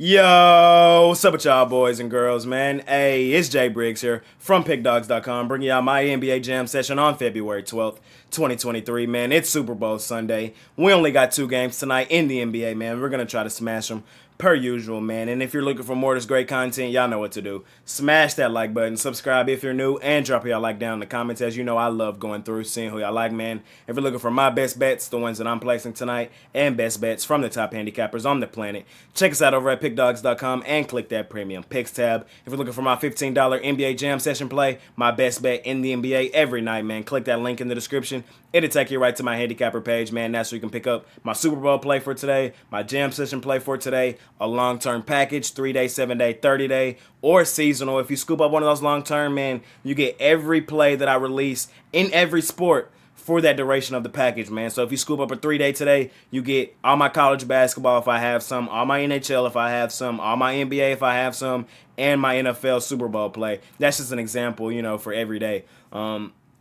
Yo, what's up with y'all boys and girls, man? Hey, it's Jay Briggs here from Pickdawgz.com, bringing y'all my NBA Jam session on February 12th, 2023, man. It's Super Bowl Sunday. We only got 2 games tonight in the NBA, man. We're going to try to smash them per usual, man. And if you're looking for more of this great content, y'all know what to do. Smash that like button, subscribe if you're new, and drop y'all like down in the comments. As you know, I love going through, seeing who y'all like, man. If you're looking for my best bets, the ones that I'm placing tonight, and best bets from the top handicappers on the planet, check us out over at Pickdawgz.com and click that premium picks tab. If you're looking for my $15 NBA Jam session play, my best bet in the NBA every night, man, click that link in the description. It'll take you right to my handicapper page, man. That's where you can pick up my Super Bowl play for today, my Jam session play for today, a long-term package, 3-day, 7-day, 30-day, or seasonal. If you scoop up one of those long-term, man, you get every play that I release in every sport for that duration of the package, man. So if you scoop up a 3-day today, you get all my college basketball if I have some, all my NHL if I have some, all my NBA if I have some, and my NFL Super Bowl play. That's just an example, for every day.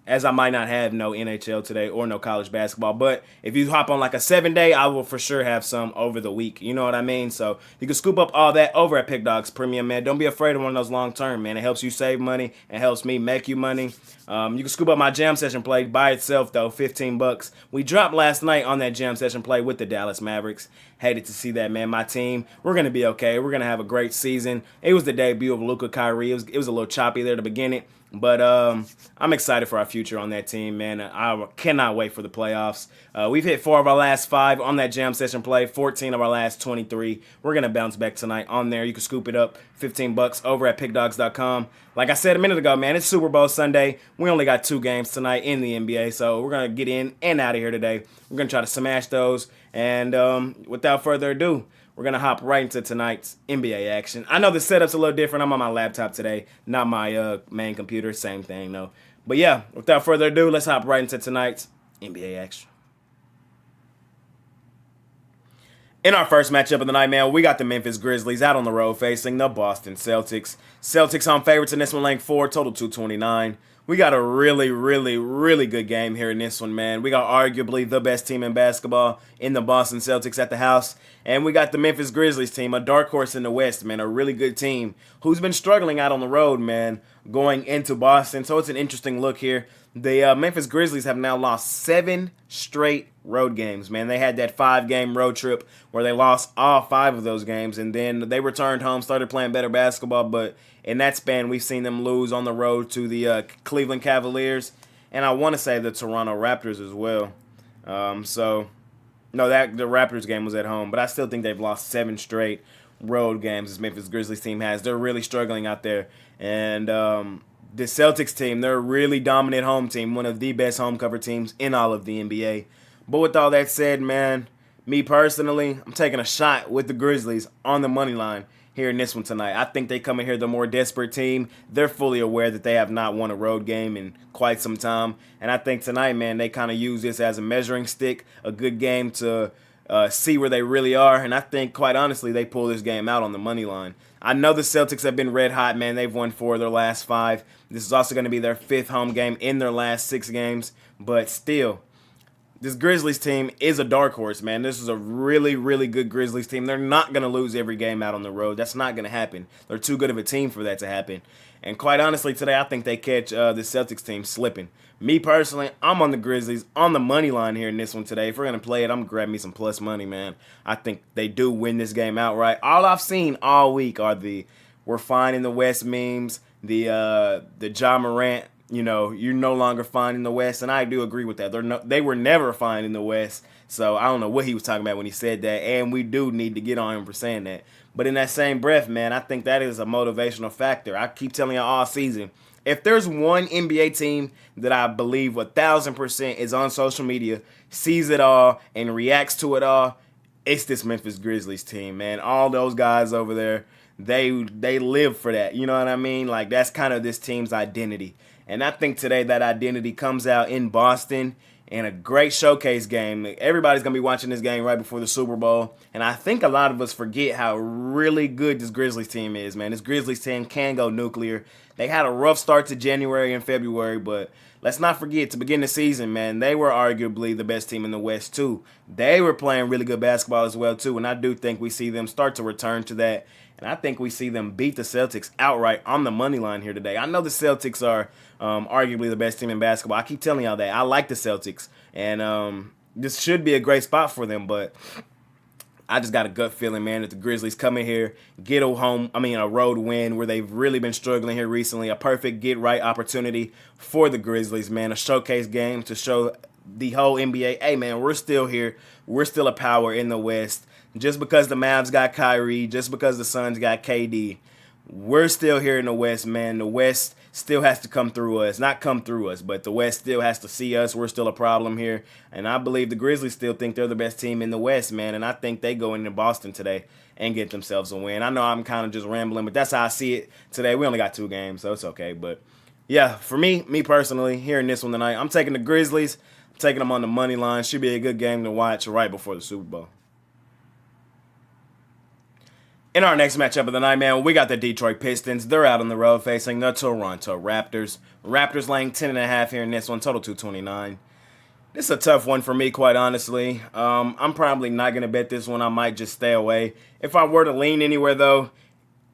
As I might not have no NHL today or no college basketball. But if you hop on like a 7-day, I will for sure have some over the week. You know what I mean? So you can scoop up all that over at Pick Dawgz Premium, man. Don't be afraid of one of those long term, man. It helps you save money. It helps me make you money. You can scoop up my jam session play by itself, though, $15. We dropped last night on that jam session play with the Dallas Mavericks. Hated to see that, man. My team, we're going to be okay. We're going to have a great season. It was the debut of Luka Kyrie. It was a little choppy there at the beginning. But I'm excited for our future on that team, man. I cannot wait for the playoffs. We've hit 4 of our last 5 on that jam session play, 14 of our last 23. We're going to bounce back tonight on there. You can scoop it up, $15 over at pickdawgz.com. Like I said a minute ago, man, it's Super Bowl Sunday. We only got 2 games tonight in the NBA, so we're going to get in and out of here today. We're going to try to smash those. And without further ado, we're going to hop right into tonight's NBA action. I know the setup's a little different. I'm on my laptop today, not my main computer. Same thing, though. But yeah, without further ado, let's hop right into tonight's NBA action. In our first matchup of the night, man, we got the Memphis Grizzlies out on the road facing the Boston Celtics. Celtics home favorites in this one, laying 4, total 229. We got a really good game here in this one, man. We got arguably the best team in basketball in the Boston Celtics at the house. And we got the Memphis Grizzlies team, a dark horse in the West, man, a really good team who's been struggling out on the road, man, going into Boston. So it's an interesting look here. The Memphis Grizzlies have now lost 7 straight road games, man. They had that 5-game road trip where they lost all 5 of those games, and then they returned home, started playing better basketball, but in that span, we've seen them lose on the road to the Cleveland Cavaliers, and I want to say the Toronto Raptors as well. No, the Raptors game was at home, but I still think they've lost 7 straight road games this Memphis Grizzlies team has. They're really struggling out there, and the Celtics team, they're a really dominant home team, one of the best home cover teams in all of the NBA. But with all that said, man, me personally, I'm taking a shot with the Grizzlies on the money line here in this one tonight. I think they come in here the more desperate team. They're fully aware that they have not won a road game in quite some time. And I think tonight, man, they kind of use this as a measuring stick, a good game to see where they really are. And I think, quite honestly, they pull this game out on the money line. I know the Celtics have been red hot, man. They've won 4 of their last 5. This is also going to be their 5th home game in their last 6 games. But still, this Grizzlies team is a dark horse, man. This is a really good Grizzlies team. They're not going to lose every game out on the road. That's not going to happen. They're too good of a team for that to happen. And quite honestly, today I think they catch the Celtics team slipping. Me personally, I'm on the Grizzlies on the money line here in this one today. If we're going to play it, I'm going to grab me some plus money, man. I think they do win this game outright. All I've seen all week are the "we're fine in the West" memes, the Ja Morant, you're no longer fine in the West, and I do agree with that. They were never fine in the West, so I don't know what he was talking about when he said that, and we do need to get on him for saying that. But in that same breath, man, I think that is a motivational factor. I keep telling you all season, if there's one NBA team that I believe 1,000% is on social media, sees it all, and reacts to it all, it's this Memphis Grizzlies team, man. All those guys over there, they live for that. You know what I mean? Like, that's kind of this team's identity. And I think today that identity comes out in Boston in a great showcase game. Everybody's going to be watching this game right before the Super Bowl. And I think a lot of us forget how really good this Grizzlies team is, man. This Grizzlies team can go nuclear. They had a rough start to January and February, but let's not forget, to begin the season, man, they were arguably the best team in the West, too. They were playing really good basketball as well, too, and I do think we see them start to return to that, and I think we see them beat the Celtics outright on the money line here today. I know the Celtics are arguably the best team in basketball. I keep telling y'all that. I like the Celtics, and this should be a great spot for them, but I just got a gut feeling, man, that the Grizzlies come in here, get a road win where they've really been struggling here recently. A perfect get-right opportunity for the Grizzlies, man. A showcase game to show the whole NBA, hey, man, we're still here. We're still a power in the West. Just because the Mavs got Kyrie, just because the Suns got KD, we're still here in the West, man. The West still has to come through us. Not come through us, but the West still has to see us. We're still a problem here. And I believe the Grizzlies still think they're the best team in the West, man. And I think they go into Boston today and get themselves a win. I know I'm kind of just rambling, but that's how I see it today. We only got 2 games, so it's okay. But, yeah, for me personally, here in this one tonight, I'm taking the Grizzlies. I'm taking them on the money line. Should be a good game to watch right before the Super Bowl. In our next matchup of the night, man, we got the Detroit Pistons. They're out on the road facing the Toronto Raptors. Raptors laying 10.5 here in this one, total 229. This is a tough one for me, quite honestly. I'm probably not going to bet this one. I might just stay away. If I were to lean anywhere, though,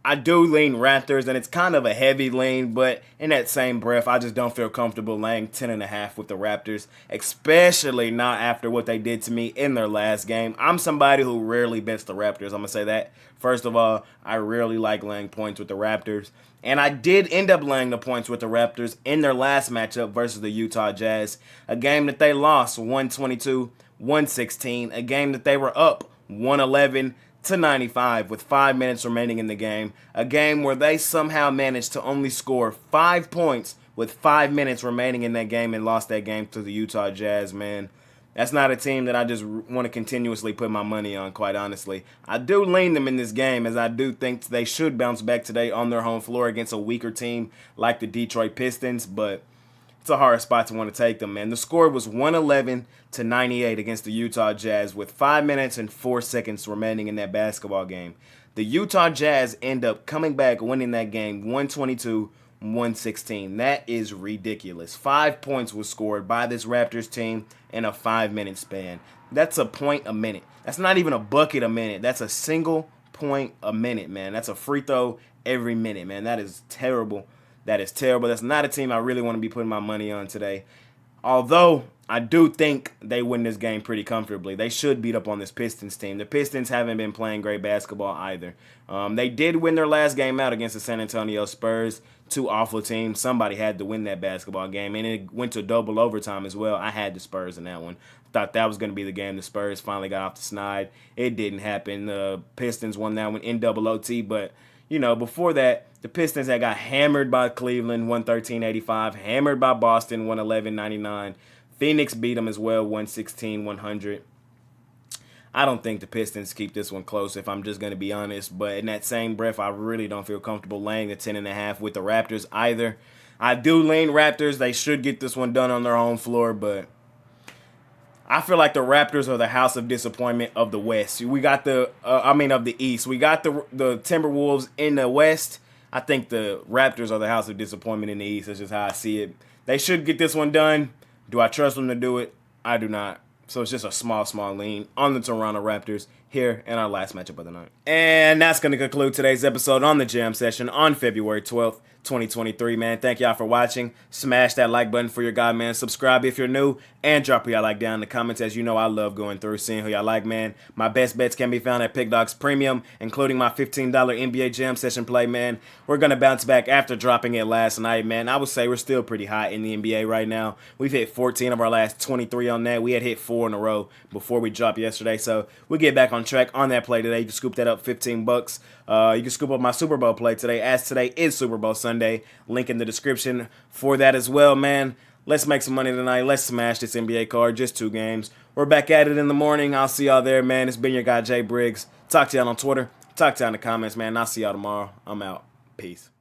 I do lean Raptors, and it's kind of a heavy lean, but in that same breath, I just don't feel comfortable laying 10.5 with the Raptors, especially not after what they did to me in their last game. I'm somebody who rarely bets the Raptors. I'm going to say that. First of all, I rarely like laying points with the Raptors, and I did end up laying the points with the Raptors in their last matchup versus the Utah Jazz, a game that they lost 122-116, a game that they were up 111-95 with 5 minutes remaining in the game, a game where they somehow managed to only score 5 points with 5 minutes remaining in that game and lost that game to the Utah Jazz, man. That's not a team that I just want to continuously put my money on, quite honestly. I do lean them in this game, as I do think they should bounce back today on their home floor against a weaker team like the Detroit Pistons, but it's a hard spot to want to take them, man. The score was 111-98 against the Utah Jazz with 5 minutes and 4 seconds remaining in that basketball game. The Utah Jazz end up coming back, winning that game 122-116. That is ridiculous. 5 points was scored by this Raptors team in a 5-minute span. That's a point a minute. That's not even a bucket a minute. That's a single point a minute, man. That's a free throw every minute, man. That is terrible. That is terrible. That's not a team I really want to be putting my money on today. Although, I do think they win this game pretty comfortably. They should beat up on this Pistons team. The Pistons haven't been playing great basketball either. They did win their last game out against the San Antonio Spurs. 2 awful teams. Somebody had to win that basketball game, and it went to double overtime as well. I had the Spurs in that one. Thought that was going to be the game the Spurs finally got off the snide. It didn't happen. The Pistons won that one in double OT, but before that, the Pistons had got hammered by Cleveland, 113-85, hammered by Boston, 111-99. Phoenix beat them as well, 116-100. I don't think the Pistons keep this one close, if I'm just going to be honest. But in that same breath, I really don't feel comfortable laying the 10.5 with the Raptors either. I do lean Raptors. They should get this one done on their own floor, but I feel like the Raptors are the house of disappointment of the West. We got of the East. We got the Timberwolves in the West. I think the Raptors are the house of disappointment in the East. That's just how I see it. They should get this one done. Do I trust them to do it? I do not. So it's just a small lean on the Toronto Raptors here in our last matchup of the night. And that's going to conclude today's episode on the Jam Session on February 12th. 2023, man. Thank y'all for watching. Smash that like button for your guy, man. Subscribe if you're new, and drop who y'all like down in the comments. As you know, I love going through, seeing who y'all like, man. My best bets can be found at Pickdawgz Premium, including my $15 NBA Jam Session play, man. We're going to bounce back after dropping it last night, man. I would say we're still pretty hot in the NBA right now. We've hit 14 of our last 23 on that. We had hit 4 in a row before we dropped yesterday, so we'll get back on track on that play today. You can scoop that up, $15. You can scoop up my Super Bowl play today, as today is Super Bowl Sunday. Link in the description for that as well, man. Let's make some money tonight. Let's smash this NBA card. Just 2 games. We're back at it in the morning. I'll see y'all there, man. It's been your guy, Jay Briggs. Talk to y'all on Twitter. Talk to y'all in the comments, man. I'll see y'all tomorrow. I'm out. Peace.